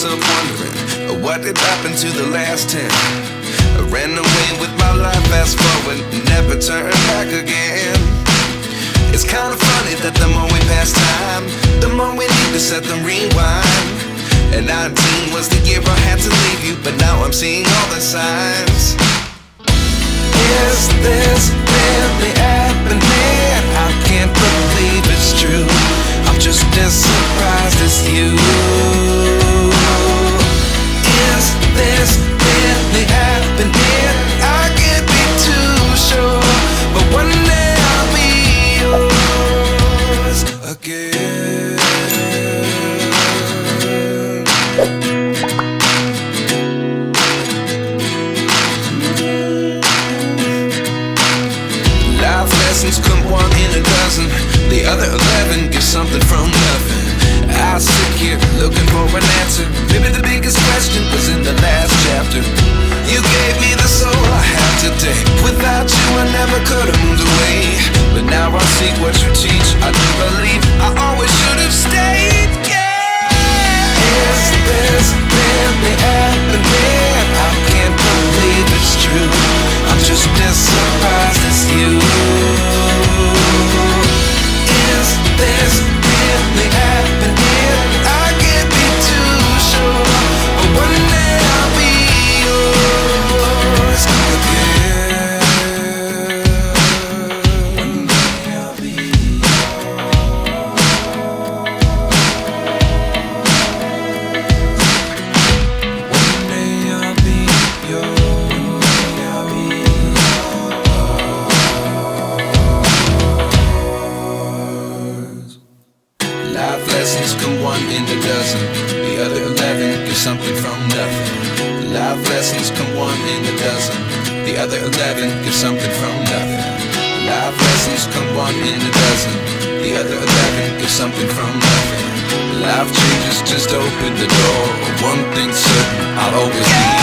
myself wondering, what did happen to the last 10? I ran away with my life, fast forward, never turn back again. It's kind of funny that the more we pass time, the more we need to set them rewind. And 19 was the year I had to leave you, but now I'm seeing all the signs. Is this really happening? I can't believe it's true. I'm just as surprised as you. Is this really happening? I can't be too sure, but one day I'll be yours again. Life lessons come one in a dozen, the other 11 get something from nothing. I sit here looking for an answer. Maybe the biggest question was in the last chapter. You gave me the soul I have today. Without you I never could have moved away, but now I see what you teach. I do believe I always should have stayed. Yeah. Is this really happening? I can't believe it's true. I'm just as surprised as you. Is this really happening? I can't be too sure, but one day I'll be yours again. One day I'll be yours. One day I'll be yours. I'll be yours. Life lessons come one in a dozen, the other 11 get something from nothing. Life lessons come one in a dozen, the other 11 get something from nothing. Life lessons come one in a dozen, the other 11 get something from nothing. Life changes, just open the door. One thing's certain, I'll always be